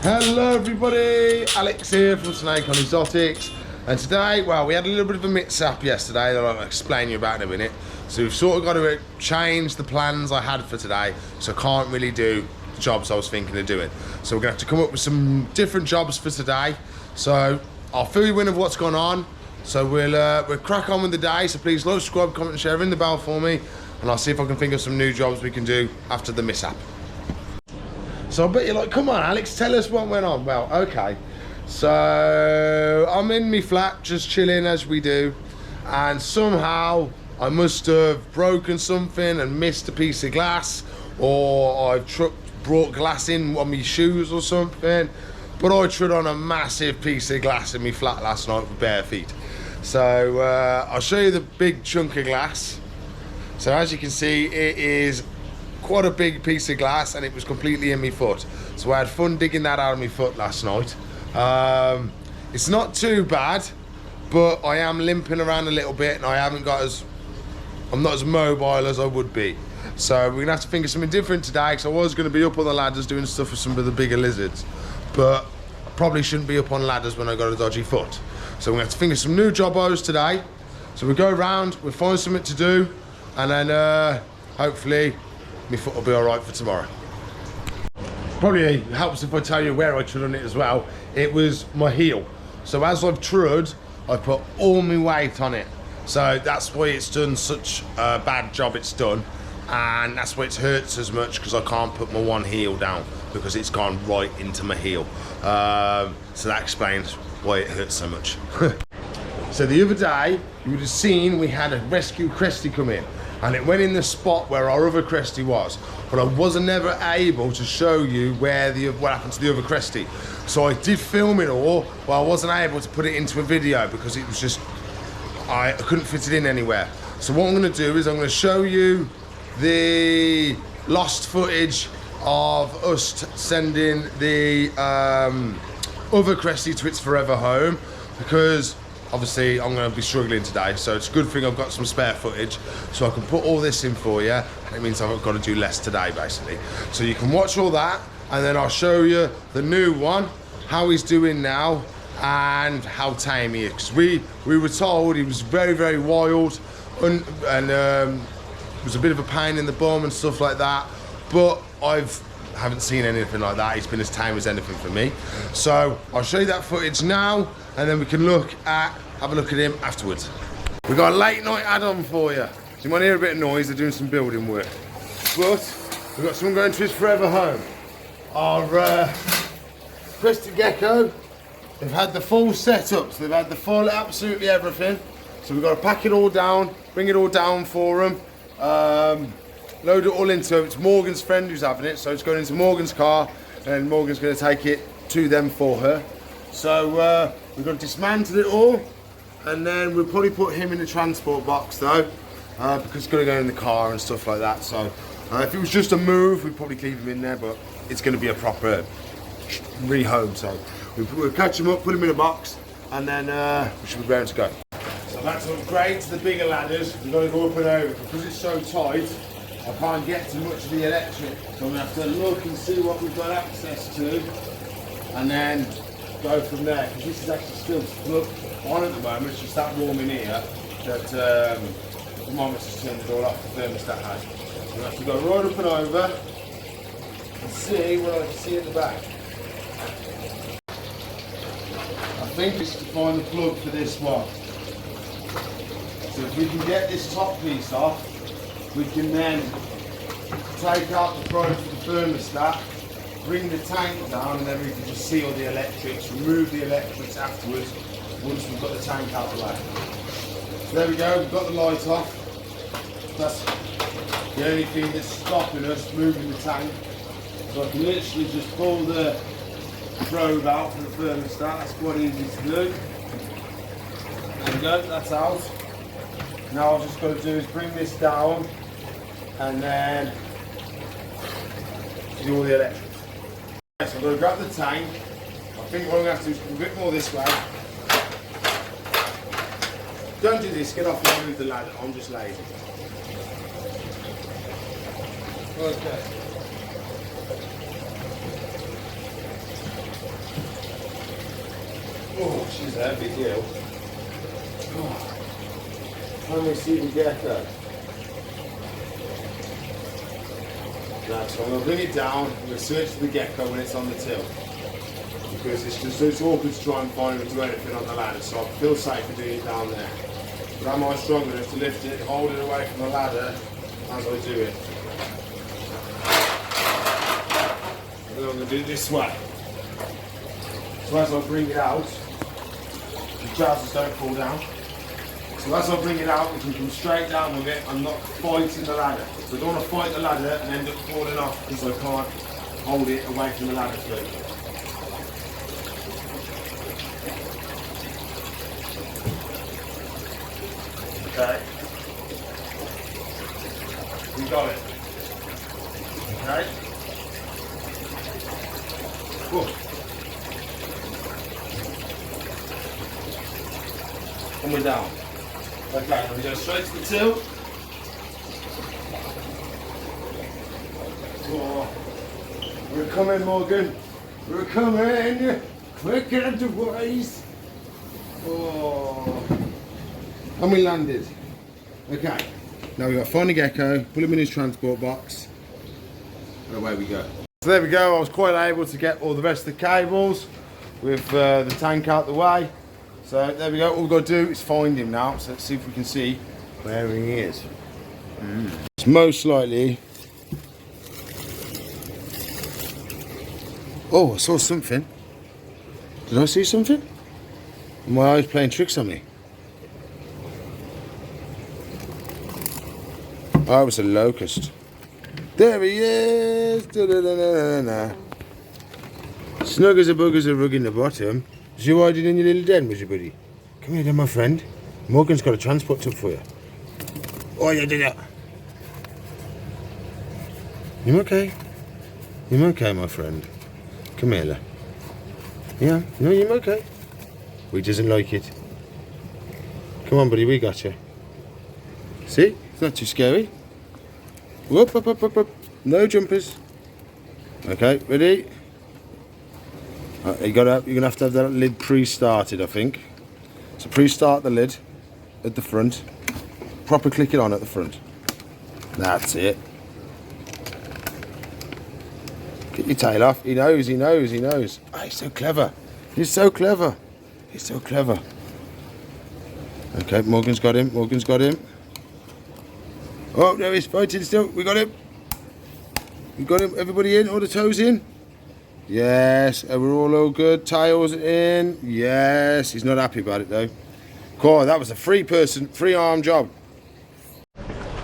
Hello everybody, Alex here from Snake on Exotics, and today, well, we had a little bit of a mix-up yesterday that I'll explain you about in a minute. So we've sort of got to change the plans I had for today, so I can't really do the jobs I was thinking of doing. So we're going to have to come up with some different jobs for today. So I'll fill you in of what's gone on. So we'll crack on with the day, so please like, subscribe, comment and share, ring the bell for me, and I'll see if I can think of some new jobs we can do after the mishap. So I bet you're like, come on Alex, tell us what went on. Well, okay. So I'm in my flat, just chilling as we do, and somehow I must have broken something and missed a piece of glass, or I've brought glass in on my shoes or something, but I trod on a massive piece of glass in my flat last night with bare feet. So I'll show you the big chunk of glass. So as you can see, it is quite a big piece of glass and it was completely in my foot. So I had fun digging that out of my foot last night. It's not too bad, but I am limping around a little bit and I'm not as mobile as I would be. So we're gonna have to think of something different today, because I was gonna be up on the ladders doing stuff with some of the bigger lizards, but I probably shouldn't be up on ladders when I got a dodgy foot. So we're gonna have to think of some new jobbos today. So we go around, we'll find something to do, and then hopefully my foot will be all right for tomorrow. Probably helps if I tell you where I trod on it as well. It was my heel. So as I've trod, I put all my weight on it. So that's why it's done such a bad job it's done. And that's why it hurts as much, because I can't put my one heel down, because it's gone right into my heel. So that explains why it hurts so much. So the other day, you would have seen we had a rescue crestie come in, and it went in the spot where our other crestie was, but I wasn't ever able to show you what happened to the other crestie. So I did film it all, but I wasn't able to put it into a video because it was just, I couldn't fit it in anywhere. So what I'm gonna do is I'm gonna show you the lost footage of us sending the other crestie to its forever home, because obviously I'm going to be struggling today, so it's a good thing I've got some spare footage so I can put all this in for you, and it means I've got to do less today basically. So you can watch all that, and then I'll show you the new one, how he's doing now and how tame he is, because we were told he was very, very wild and was a bit of a pain in the bum and stuff like that, but haven't seen anything like that. He's been as tame as anything for me. So I'll show you that footage now, and then we can have a look at him afterwards. We've got a late night add-on for you. So you might hear a bit of noise, they're doing some building work. But we've got someone going to his forever home. Our Crested Gecko, they've had the full setup, so they've had the full absolutely everything. So we've got to pack it all down, bring it all down for them. Load it all into, it's Morgan's friend who's having it, so it's going into Morgan's car, and Morgan's going to take it to them for her. So we're going to dismantle it all, and then we'll probably put him in the transport box though, because it's going to go in the car and stuff like that. So if it was just a move, we'd probably leave him in there, but it's going to be a proper rehome. So we'll catch him up, put him in a box, and then we should be ready to go. So that's upgrade to the bigger ladders. We've got to go up and over, because it's so tight I can't get to much of the electric, so I'm going to have to look and see what we've got access to, and then go from there, because this is actually still plugged on at the moment. It's just that warm in here that the thermometer's just turned it all off, the thermostat has. So we have to go right up and over and see what I can see at the back. I think it's to find the plug for this one. So if we can get this top piece off, we can then take out the probe for the thermostat, bring the tank down, and then we can just seal the electrics, remove the electrics afterwards once we've got the tank out of the way. So there we go, we've got the light off. That's the only thing that's stopping us moving the tank. So I can literally just pull the probe out from the thermostat. That's quite easy to do. There we go, that's out. Now all I've just got to do is bring this down and then do all the electrics. So I'm going to grab the tank. I think what I'm going to have to do is put a bit more this way. Don't do this, get off and move the ladder, I'm just lazy. Okay. Oh, she's a big deal. Oh. Let me see the gecko. That's so I'm going to bring it down. I'm going to search for the gecko when it's on the till. Because it's just it's awkward to try and find or do anything on the ladder, so I feel safer doing it down there. But am I strong enough to lift it, hold it away from the ladder as I do it? And then I'm going to do it this way. So as I bring it out, the trousers don't fall down. So as I bring it out, we can come straight down with it and not fighting the ladder. So I don't want to fight the ladder and end up falling off because I can't hold it away from the ladder too. Okay. We got it. Okay. Whoa. And we're down. Okay, now we go straight to the till. Oh. We're coming, Morgan. We're coming. Quick and the ways. Oh. And we landed. Okay. Now we've got to find a gecko, put him in his transport box, and away we go. So there we go. I was quite able to get all the rest of the cables with the tank out the way. So there we go. All we've got to do is find him now. So let's see if we can see where he is. It's most likely. Oh, I saw something. Did I see something? My eyes playing tricks on me. Oh, it was a locust. There he is. Da-da-da-da-da-da. Snug as a bug as a rug in the bottom. Was you hiding in your little den, was you, buddy? Come here then, my friend. Morgan's got a transport tub for you. Oh, yeah, did that. You okay? You okay, my friend? Come here, lad. Yeah, no, you're okay. He doesn't like it. Come on, buddy, we got you. See? It's not too scary. Whoop, up, up, up, up. No jumpers. Okay, ready? You're gonna have to have that lid pre-started, I think. So pre-start the lid at the front. Proper click it on at the front. That's it. Get your tail off. He knows, he knows, he knows. Oh, he's so clever. He's so clever. He's so clever. Okay, Morgan's got him. Morgan's got him. Oh, no, he's fighting still. We got him. We got him. Everybody in? All the toes in? Yes. We're all good. Tails in. Yes. He's not happy about it, though. Cool. That was a free-arm job.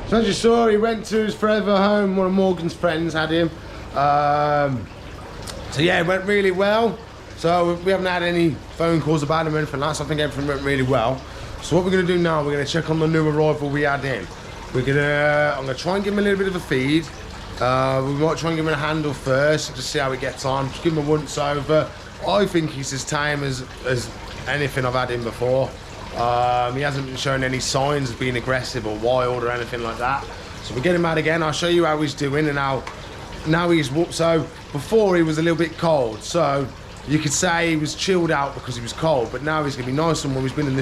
So as you saw, he went to his forever home. One of Morgan's friends had him. So yeah, it went really well. So we haven't had any phone calls about him or anything like that, so I think everything went really well. So what we're going to do now, we're going to check on the new arrival we had in. I'm going to try and give him a little bit of a feed. We might try and give him a handle first, just see how he gets on. Just give him a once over. I think he's as tame as anything I've had him before. He hasn't shown any signs of being aggressive or wild or anything like that. So we'll get him out again. I'll show you how he's doing and how now he's whooped. So before he was a little bit cold, so you could say he was chilled out because he was cold, but now he's gonna be nice and warm. He's been in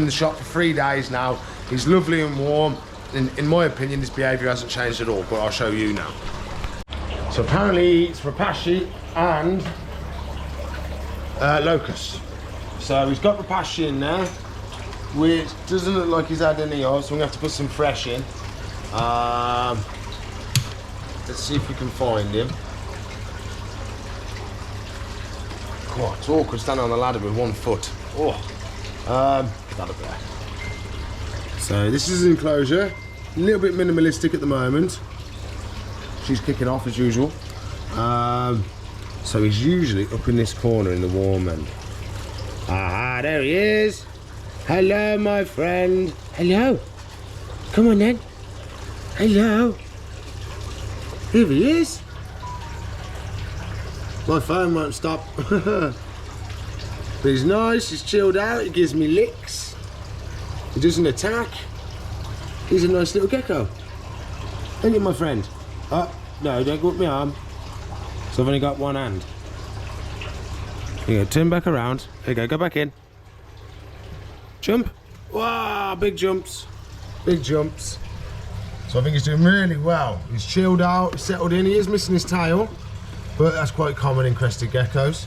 the shop for 3 days now. He's lovely and warm. In my opinion, his behaviour hasn't changed at all, but I'll show you now. So apparently it's Rapashi and locust. So he's got Rapashi in there, which doesn't look like he's had any of, so we're gonna have to put some fresh in. Let's see if we can find him. God, it's awkward standing on the ladder with 1 foot. Oh, that up there. So this is his enclosure. A little bit minimalistic at the moment. She's kicking off as usual. So he's usually up in this corner in the warm end. Ah, there he is. Hello, my friend. Hello. Come on then. Hello. Here he is. My phone won't stop. But he's nice, he's chilled out, he gives me licks. He doesn't attack. He's a nice little gecko. Ain't you, my friend? Oh, no, don't go up my arm. So I've only got one hand. Here you go, turn back around. There you go back in. Jump. Wow, big jumps. Big jumps. So I think he's doing really well. He's chilled out, he's settled in. He is missing his tail, but that's quite common in crested geckos.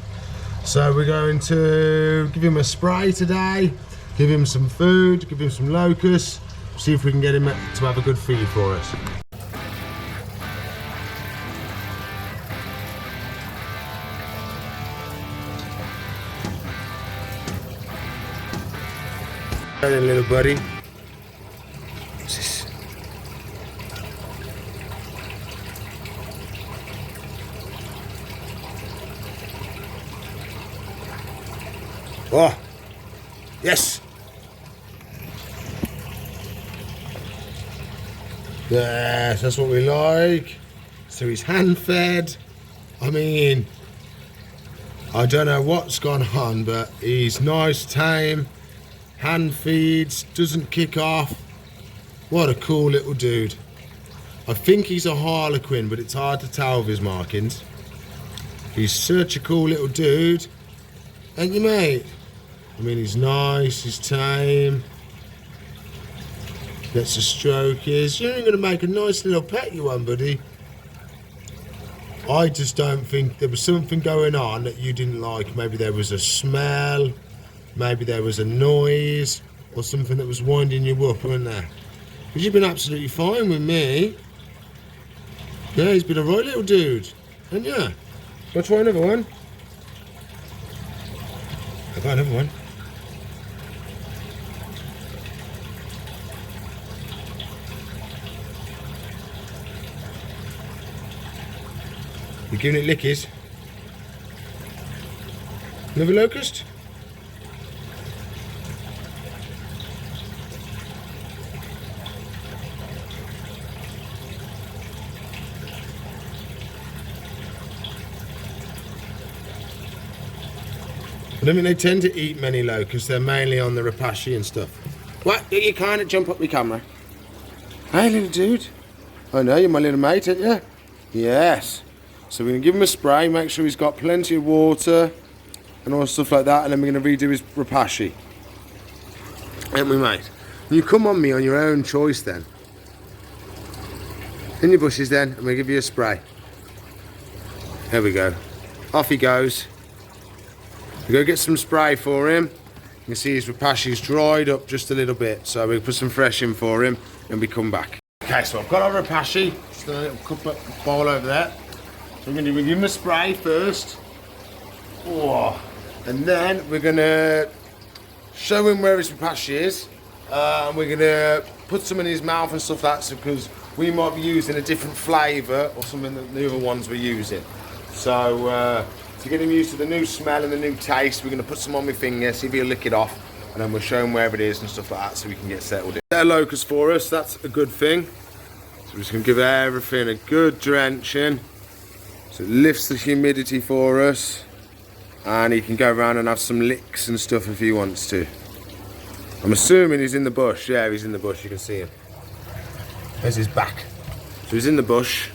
So we're going to give him a spray today, give him some food, give him some locusts, see if we can get him to have a good feed for us. Hey then, little buddy. What's this? Oh, yes. Yes, that's what we like. So he's hand fed. I mean, I don't know what's gone on, but he's nice, tame. Hand feeds, doesn't kick off. What a cool little dude. I think he's a harlequin, but it's hard to tell with his markings. He's such a cool little dude. Ain't you, mate? I mean, he's nice, he's tame. Gets a stroke his. You're going to make a nice little pet, you one, buddy. I just don't think there was something going on that you didn't like. Maybe there was a smell. Maybe there was a noise or something that was winding you up, wasn't there? Because you've been absolutely fine with me. Yeah, he's been a right little dude. And yeah, shall I try another one? I got another one. You giving it lickies? Another locust? I don't think they tend to eat many locusts. They're mainly on the rapashi and stuff. What? You can't jump up my camera. Hey, little dude. I know you're my little mate, aren't you? Yes. So we're going to give him a spray, make sure he's got plenty of water and all stuff like that, and then we're going to redo his rapashi. Ain't we, mate? You come on me on your own choice then. In your bushes then, and we'll give you a spray. There we go. Off he goes. We go get some spray for him. You can see his rapashi's dried up just a little bit, so we'll put some fresh in for him and we come back. Okay, so I've got our rapashi, just a little cup bowl over there. So we're going to give him a spray first. Whoa. And then we're going to show him where his rapashi is. We're going to put some in his mouth and stuff like that, because we might be using a different flavour or something than the other ones we're using. So to get him used to the new smell and the new taste, we're going to put some on my finger, see if he'll lick it off, and then we'll show him where it is and stuff like that, so we can get settled in. They're locusts for us, that's a good thing. So we're just going to give everything a good drenching, so it lifts the humidity for us, and he can go around and have some licks and stuff if he wants to. I'm assuming he's in the bush. Yeah, he's in the bush, you can see him. There's his back. So he's in the bush.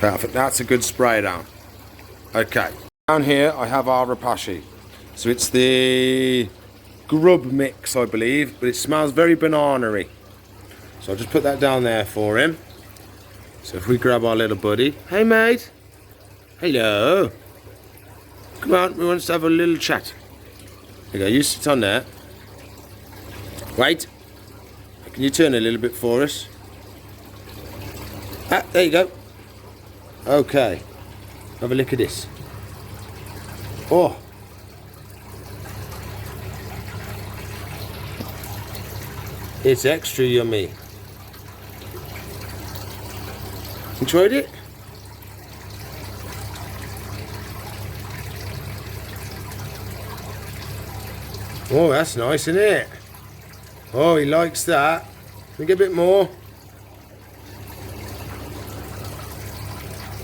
I think that's a good spray down. Okay, down here I have our rapashi. So it's the grub mix, I believe, but it smells very banana-y. So I'll just put that down there for him. So if we grab our little buddy. Hey mate. Hello. Come on, we want to have a little chat. There you go, you sit on there. Wait. Can you turn a little bit for us? Ah, there you go. Okay, have a look at this. Oh, it's extra yummy. Enjoyed it? Oh, that's nice, isn't it? Oh, he likes that. Can we get a bit more?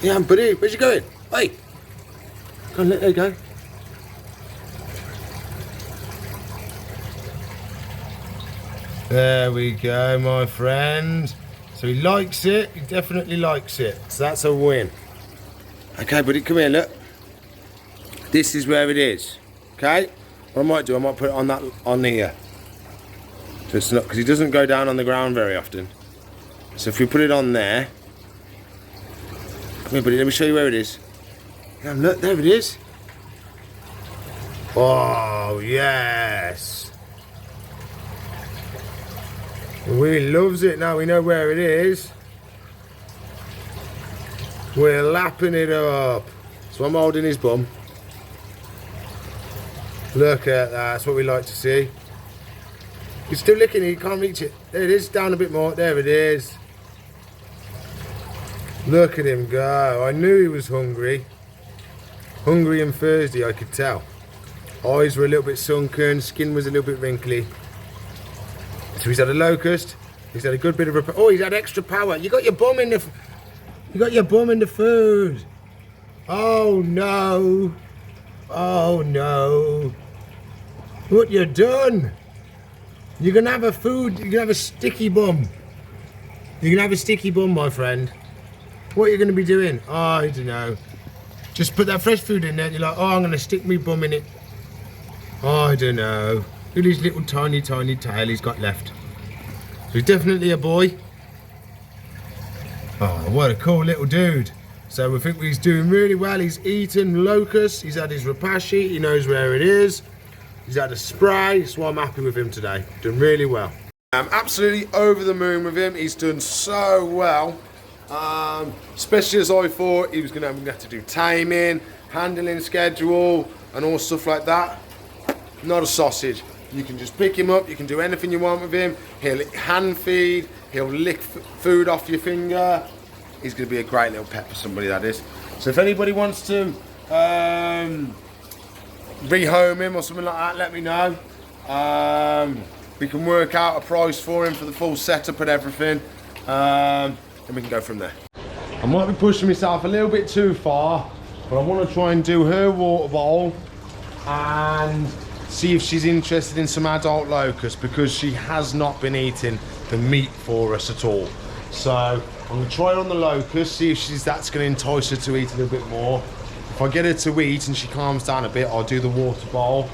Yeah, buddy, where's you going? Hey! Go on, there you go. There we go, my friend. So he likes it, he definitely likes it. So that's a win. Okay, buddy, come here, look. This is where it is, okay? What I might do, I might put it on here. So it's not, because he doesn't go down on the ground very often. So if we put it on there, come here, buddy. Let me show you where it is. Yeah, look, there it is. Oh yes. We loves it now. We know where it is. We're lapping it up. So I'm holding his bum. Look at that. That's what we like to see. He's still licking it. He can't reach it. There it is. Down a bit more. There it is. Look at him go. I knew he was hungry. Hungry and thirsty, I could tell. Eyes were a little bit sunken. Skin was a little bit wrinkly. So he's had a locust. He's had a good bit of... Oh, he's had extra power. You got your bum in the... You got your bum in the food. Oh no. Oh no. What you done? You're gonna have a food, you're gonna have a sticky bum. You're gonna have a sticky bum, my friend. What are you gonna be doing? Oh, I don't know. Just put that fresh food in there and you're like, oh, I'm gonna stick me bum in it. Oh, I don't know. Look at his little tiny tail he's got left. So he's definitely a boy. Oh, what a cool little dude. So we think he's doing really well. He's eaten locusts, he's had his rapashi, he knows where it is. He's had a spray, so I'm happy with him today. Done really well. I'm absolutely over the moon with him. He's done so well. Especially as I thought he was going to have to do taming, handling schedule, and all stuff like that. Not a sausage. You can just pick him up, you can do anything you want with him. He'll hand feed, he'll lick food off your finger. He's going to be a great little pet for somebody, that is. So if anybody wants to rehome him or something like that, let me know. We can work out a price for him for the full setup and everything, and we can go from there. I might be pushing myself a little bit too far, but I want to try and do her water bowl and see if she's interested in some adult locusts, because she has not been eating the meat for us at all. So I'm going to try it on the locust, see if that's going to entice her to eat a little bit more. If I get her to eat and she calms down a bit, I'll do the water bowl,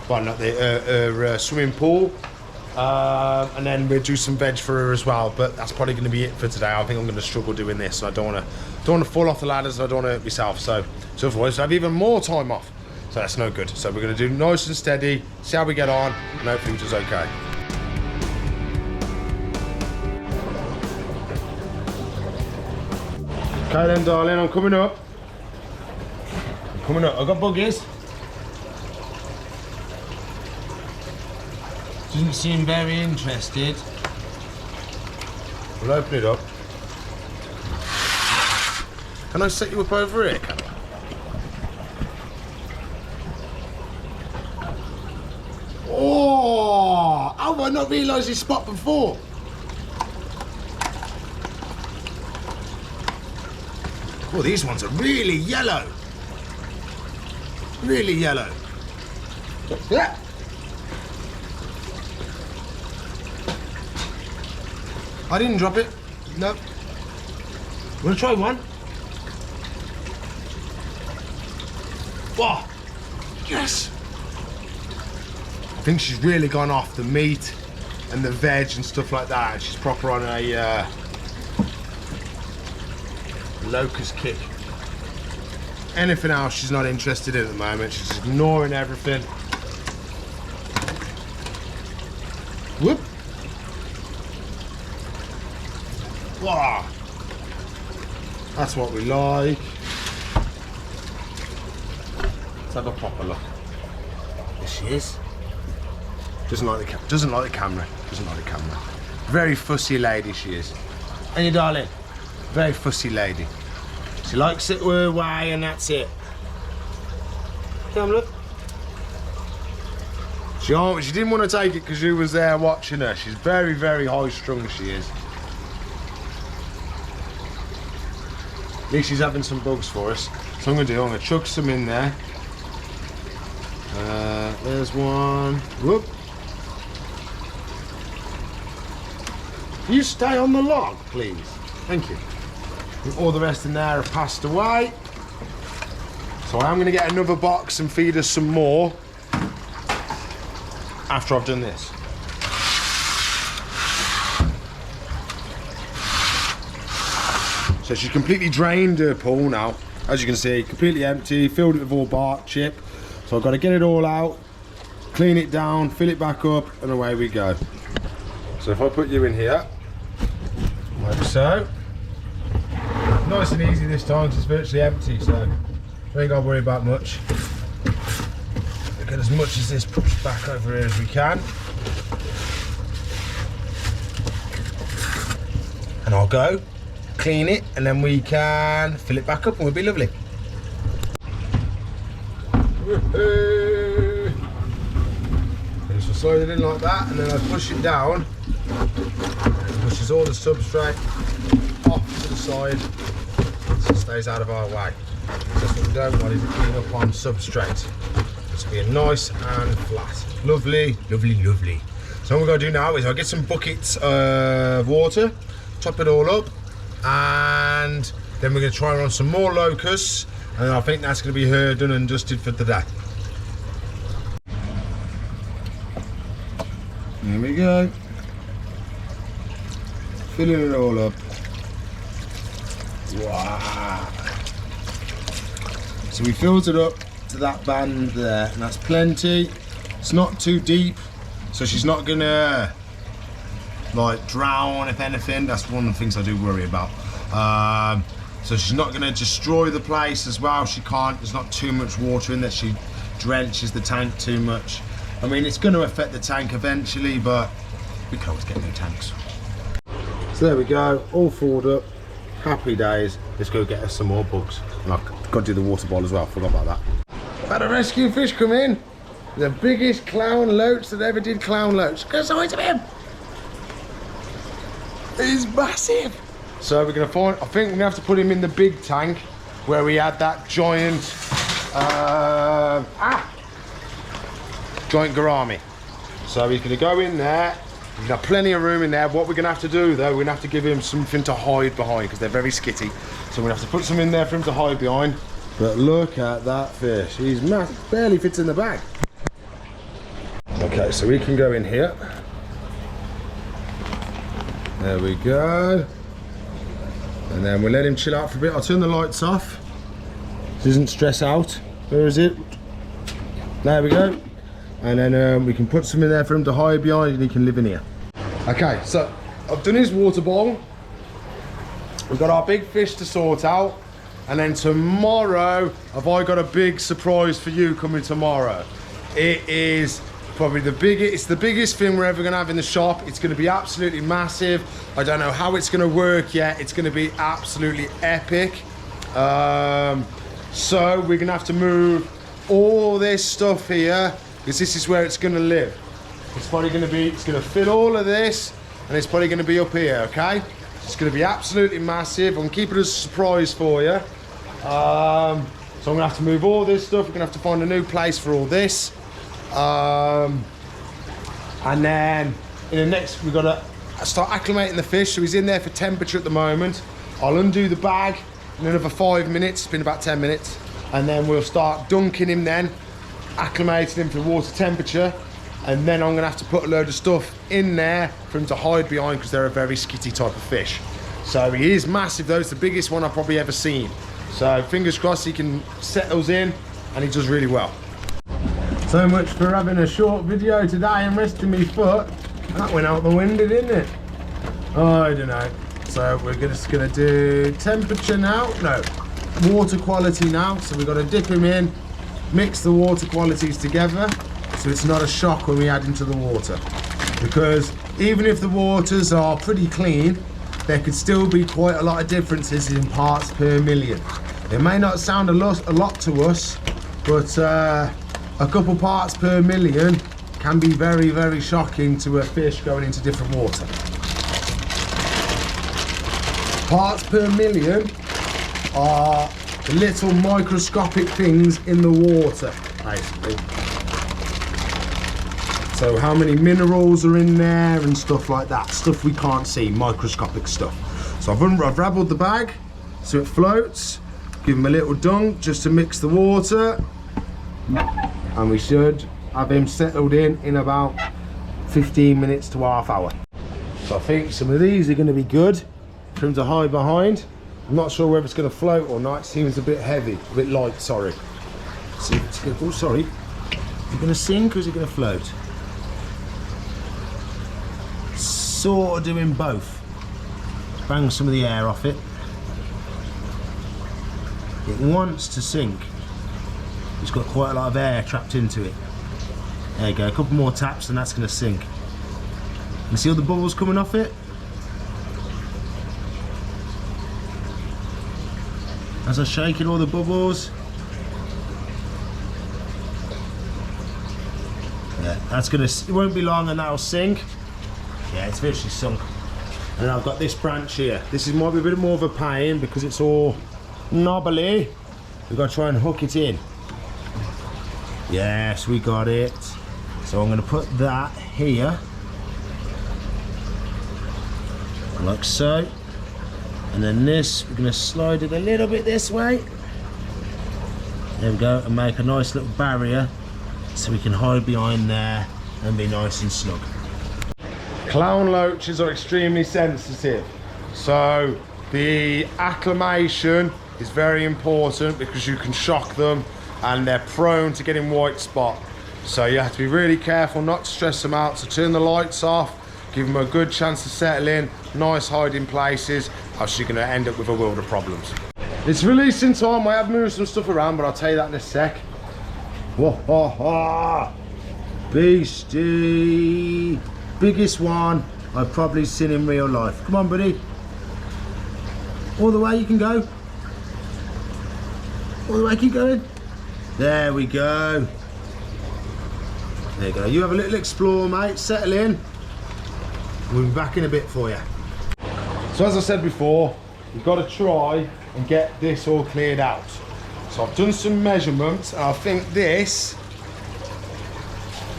well, not the swimming pool, and then we'll do some veg for her as well. But that's probably going to be it for today. I think I'm going to struggle doing this. I don't want to fall off the ladders. And I don't want to hurt myself. So otherwise, I have even more time off. So that's no good. So we're going to do nice and steady, see how we get on, and hopefully it's okay. Okay then, darling, I'm coming up. I've got buggies. Doesn't seem very interested. We'll open it up. Can I set you up over here, can I? Oh! How have I not realised this spot before? Oh, these ones are really yellow. Really yellow. Yeah. I didn't drop it. No. Wanna try one? Wow. Yes. I think she's really gone off the meat and the veg and stuff like that. She's proper on a locust kick. Anything else she's not interested in at the moment. She's ignoring everything. Whoop. Wow. That's what we like. Let's have a proper look. There she is. Doesn't like the camera. Doesn't like the camera. Very fussy lady she is. And you darling? Very fussy lady. She likes it her way and that's it. Come look. She didn't want to take it because you was there watching her. She's very, very high strung, she is. At least she's having some bugs for us. So I'm going to chuck some in there. There's one. Whoop. You stay on the log, please. Thank you. All the rest in there have passed away. So I'm going to get another box and feed us some more. after I've done this. So she's completely drained her pool now. As you can see, completely empty, filled it with all bark chip. So I've got to get it all out, clean it down, fill it back up, and away we go. So if I put you in here, like so. Nice and easy this time because it's virtually empty, so we ain't got to worry about much. We'll get as much as this pushed back over here as we can. And I'll go, clean it, and then we can fill it back up and we'll be lovely. Just slide it in like that, and then I push it down. It pushes all the substrate off to the side so it stays out of our way. That's what we don't want, is it being up on substrate. It's being nice and flat. Lovely, lovely, lovely. So what we're going to do now is I'll get some buckets of water, top it all up, and then we're going to try and run some more locusts, and I think that's going to be her done and dusted for today. Here we go. Filling it all up. Wow. So we filled it up to that band there, and that's plenty. It's not too deep, so she's not gonna like drown if anything. That's one of the things I do worry about. So she's not gonna destroy the place as well. She can't, there's not too much water in that she drenches the tank too much. I mean, it's going to affect the tank eventually, but we can always get new tanks. So there we go, all filled up, happy days. Let's go get us some more bugs. And I've got to do the water bowl as well, forgot about that. Had a rescue fish come in. The biggest clown loach that ever did clown loach. Go size of him. He's massive. So we're going to find, I think we're going to have to put him in the big tank where we had that giant, giant gourami. So he's going to go in there. We've got plenty of room in there. What we're going to have to do though, we're going to have to give him something to hide behind because they're very skitty. So we're going to have to put some in there for him to hide behind. But look at that fish. He's massive, barely fits in the bag. Okay, so we can go in here. There we go. And then we'll let him chill out for a bit. I'll turn the lights off. He doesn't stress out. Where is it? There we go. And then we can put some in there for him to hide behind and he can live in here. Okay, so I've done his water bowl. We've got our big fish to sort out. And then tomorrow, have I got a big surprise for you coming tomorrow? It is probably the biggest, it's the biggest thing we're ever gonna have in the shop. It's gonna be absolutely massive. I don't know how it's gonna work yet. It's gonna be absolutely epic. So we're gonna have to move all this stuff here because this is where it's gonna live. It's probably gonna be, it's gonna fill all of this and it's probably gonna be up here, okay? It's gonna be absolutely massive. I'm keeping it as a surprise for you. So I'm gonna have to move all this stuff. We're gonna have to find a new place for all this. And then in the next, we've got to start acclimating the fish. So he's in there for temperature at the moment. I'll undo the bag in another 5 minutes. It's been about 10 minutes. And then we'll start dunking him then, acclimating him to water temperature. And then I'm gonna have to put a load of stuff in there for him to hide behind because they're a very skitty type of fish. So he is massive though. It's the biggest one I've probably ever seen. So fingers crossed he can set those in and he does really well. So much for having a short video today and resting me foot. That went out the window, didn't it? Oh, I don't know. So we're just gonna do temperature now. No, water quality now. So we've got to dip him in, mix the water qualities together so it's not a shock when we add into the water. Because even if the waters are pretty clean, there could still be quite a lot of differences in parts per million. It may not sound a lot to us, but a couple parts per million can be very, very shocking to a fish going into different water. Parts per million are the little microscopic things in the water, basically. So how many minerals are in there and stuff like that. Stuff we can't see, microscopic stuff. So I've rabbled the bag so it floats. Give him a little dunk just to mix the water. And we should have him settled in about 15 minutes to half hour. So I think some of these are going to be good for him to hide behind. I'm not sure whether it's going to float or not. It seems a bit heavy, a bit light, sorry. See, oh, sorry. Is it going to sink or is it going to float? Sort of doing both. Bang some of the air off it. It wants to sink. It's got quite a lot of air trapped into it. There you go, a couple more taps and that's going to sink. You see all the bubbles coming off it? As I shake it, all the bubbles. Yeah, that's gonna, it won't be long and that'll sink. Yeah, it's virtually sunk. And then I've got this branch here. This is might be a bit more of a pain because it's all knobbly. We've got to try and hook it in. Yes, we got it. So I'm going to put that here, like so. And then this, we're going to slide it a little bit this way. There we go, and make a nice little barrier so we can hide behind there and be nice and snug. Clown loaches are extremely sensitive, so the acclimation is very important because you can shock them and they're prone to getting white spot. So you have to be really careful not to stress them out. So turn the lights off, give them a good chance to settle in, nice hiding places, else you're going to end up with a world of problems. It's releasing time. I have moved some stuff around, but I'll tell you that in a sec. Whoa, ha, ha. Beastie. Biggest one I've probably seen in real life. Come on, buddy. All the way you can go. All the way, keep going. There we go. There you go. You have a little explore, mate. Settle in. We'll be back in a bit for you. So as I said before, you've got to try and get this all cleared out. So I've done some measurements and I think this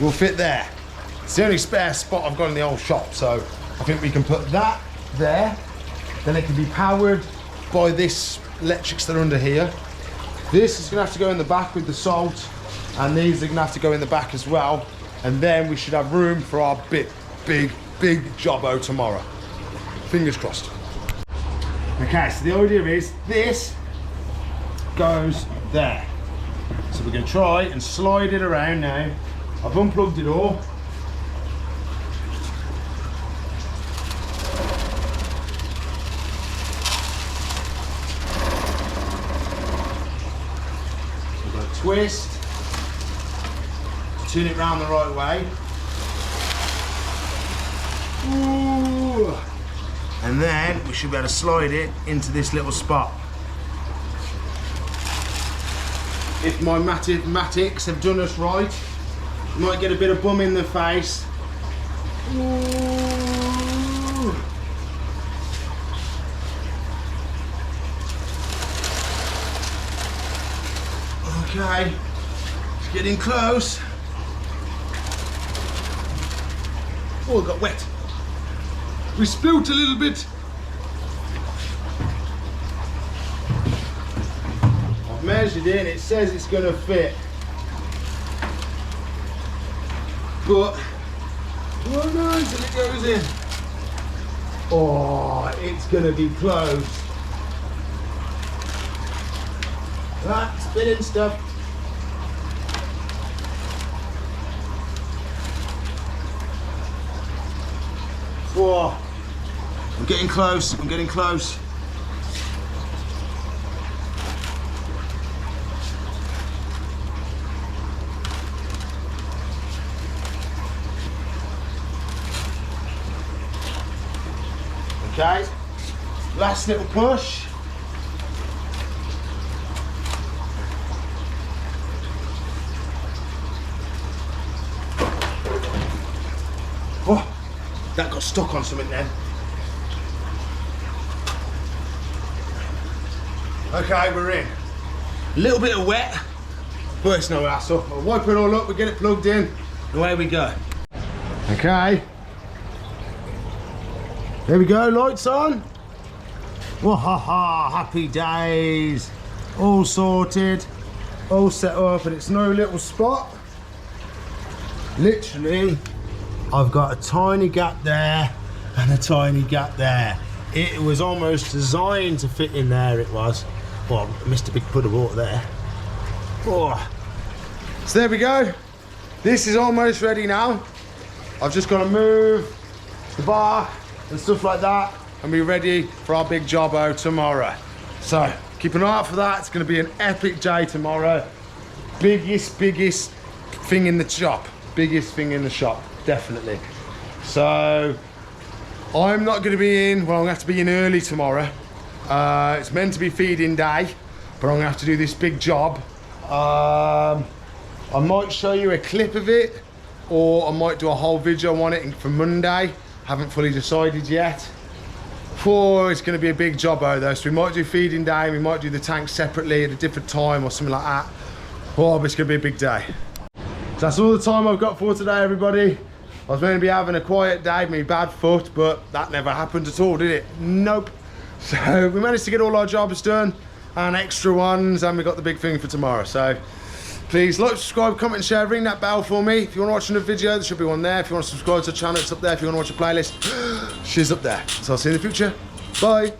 will fit there. It's the only spare spot I've got in the old shop, so I think we can put that there. Then it can be powered by this electrics that are under here. This is gonna have to go in the back with the salt, and these are gonna have to go in the back as well. And then we should have room for our big jobbo tomorrow. Fingers crossed. Okay, so the idea is this goes there. So we're gonna try and slide it around now. I've unplugged it all. We're gonna twist, turn it round the right way. Ooh. And then we should be able to slide it into this little spot. If my mathematics have done us right, you might get a bit of bum in the face. Ooh. Okay, it's getting close. Oh, it got wet. We spilt a little bit. I've measured it and it says it's going to fit. But, oh no, until it goes in. Oh, it's going to be close. Ah, spinning stuff. Whoa, I'm getting close, I'm getting close. Okay, last little push. Oh. That got stuck on something then. Okay, we're in. A little bit of wet, but it's no hassle. I'll wipe it all up, we get it plugged in, and away we go. Okay. There we go, lights on. Wahaha, happy days. All sorted, all set up, and it's no little spot. Literally, I've got a tiny gap there and a tiny gap there. It was almost designed to fit in there, it was. Well, I missed a big put of water there. Oh. So there we go. This is almost ready now. I've just got to move the bar and stuff like that and be ready for our big jobbo tomorrow. So keep an eye out for that. It's going to be an epic day tomorrow. Biggest thing in the shop. Biggest thing in the shop, definitely. So I'm not going to be in. Well, I'm going to have to be in early tomorrow. It's meant to be feeding day, but I'm going to have to do this big job. I might show you a clip of it, or I might do a whole video on it for Monday. Haven't fully decided yet. It's going to be a big jobbo though, so we might do feeding day, we might do the tank separately at a different time or something like that. Oh, but it's going to be a big day. So that's all the time I've got for today, everybody. I was meant to be having a quiet day with my bad foot, but that never happened at all, did it? Nope. So we managed to get all our jobs done and extra ones, and we got the big thing for tomorrow. So please like, subscribe, comment, and share. Ring that bell for me. If you want to watch another video, there should be one there. If you want to subscribe to the channel, it's up there. If you want to watch a playlist, she's up there. So I'll see you in the future. Bye.